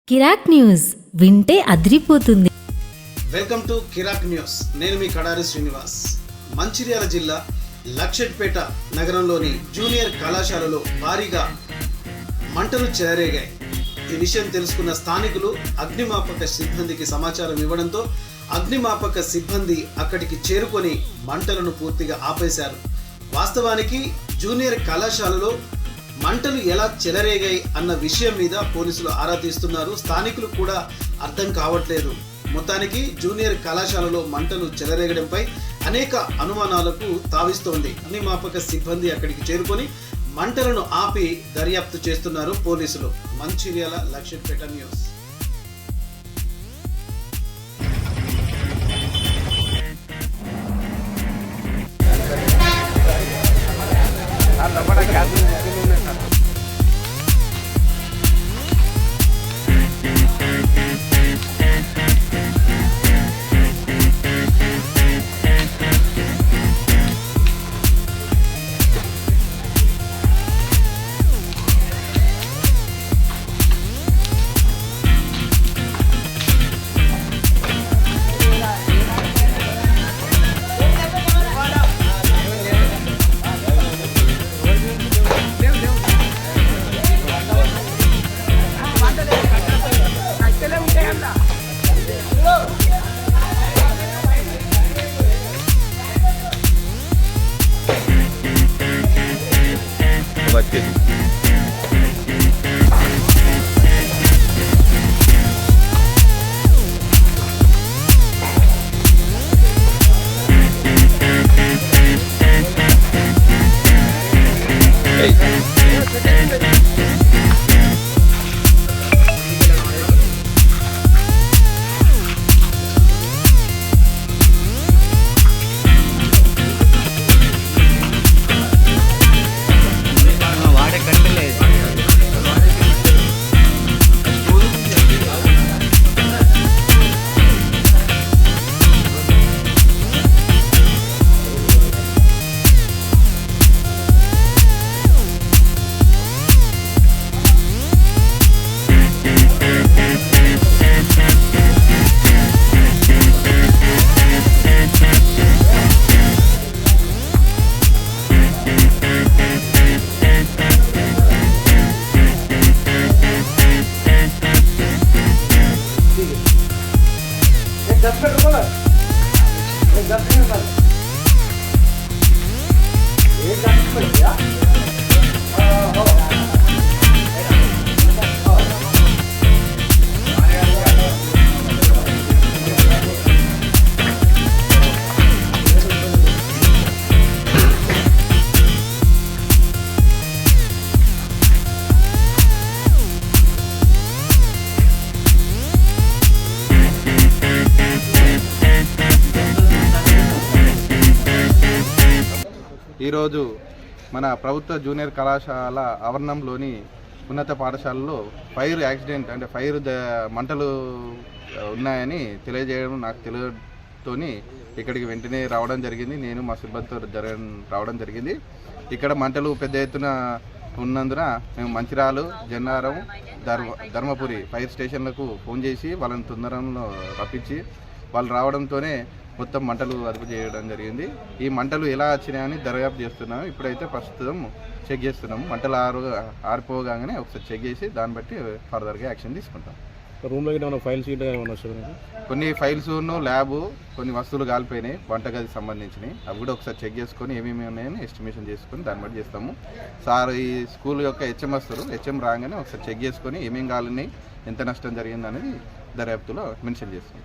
కిరాక్ news వింటే అదిరిపోతుంది. Welcome to Kirrak news. నేను మీ కడారి శ్రీనివాస్. మంచిర్యాల జిల్లా లక్షెట్పేట నగరంలోని జూనియర్ కళాశాలలో భారీగా మంటలు చెలరేగాయి. ఈ విషయం తెలుసుకున్న స్థానికులు అగ్నిమాపక సిబ్బందికి సమాచారం ఇవ్వడంతో అగ్నిమాపక సిబ్బంది అక్కడికి చేరుకొని మంటలను పూర్తిగా ఆపేశారు. వాస్తవానికి జూనియర్ కళాశాలలో మంటలు ఎలా చెలరేగాయి అన్న విషయం మీద పోలీసులు ఆరా తీస్తున్నారు. స్థానికులు కూడా అర్థం కావట్లేదు. మొత్తానికి జూనియర్ కళాశాలలో మంటలు చెలరేగడంపై అనేక అనుమానాలకు తావిస్తోంది. అగ్నిమాపక సిబ్బంది అక్కడికి చేరుకొని మంటలను ఆపి దర్యాప్తు చేస్తున్నారు పోలీసులు. మంచిర్యాల లక్షెట్పేట న్యూస్. ఈరోజు మన ప్రభుత్వ జూనియర్ కళాశాల ఆవరణంలోని ఉన్నత పాఠశాలలో ఫైర్ యాక్సిడెంట్ అంటే మంటలు ఉన్నాయని తెలియజేయడం నాకు తెలియతోని ఇక్కడికి వెంటనే రావడం జరిగింది. నేను మా సిబ్బందితో రావడం జరిగింది. ఇక్కడ మంటలు పెద్ద ఎత్తున ఉన్నందున మేము మంచిర్యాల, జన్నారం, ధర్మపురి ఫైర్ స్టేషన్లకు ఫోన్ చేసి వాళ్ళని తొందరలో రప్పించి వాళ్ళు రావడంతోనే మొత్తం మంటలు అదుపు చేయడం జరిగింది. ఈ మంటలు ఎలా వచ్చినాయని దర్యాప్తు చేస్తున్నాము. ఇప్పుడైతే ప్రస్తుతం చెక్ చేస్తున్నాము. మంటలు ఆరిపోగానే ఒకసారి చెక్ చేసి దాన్ని బట్టి ఫర్దర్గా యాక్షన్ తీసుకుంటాం. రూమ్లో ఫైల్స్ కొన్ని ఫైల్స్ ల్యాబ్ కొన్ని వస్తువులు కాలిపోయినాయి వంటగదికి సంబంధించినవి. అవి కూడా ఒకసారి చెక్ చేసుకొని ఏమేమి ఉన్నాయని ఎస్టిమేషన్ చేసుకొని దాన్ని బట్టి చేస్తాము. సార్ ఈ స్కూల్ యొక్క హెచ్ఎం వస్తారు. హెచ్ఎం రాగానే ఒకసారి చెక్ చేసుకొని ఏమేమి కాలినాయి, ఎంత నష్టం జరిగింది అనేది దర్యాప్తులో మెన్షన్ చేస్తాం.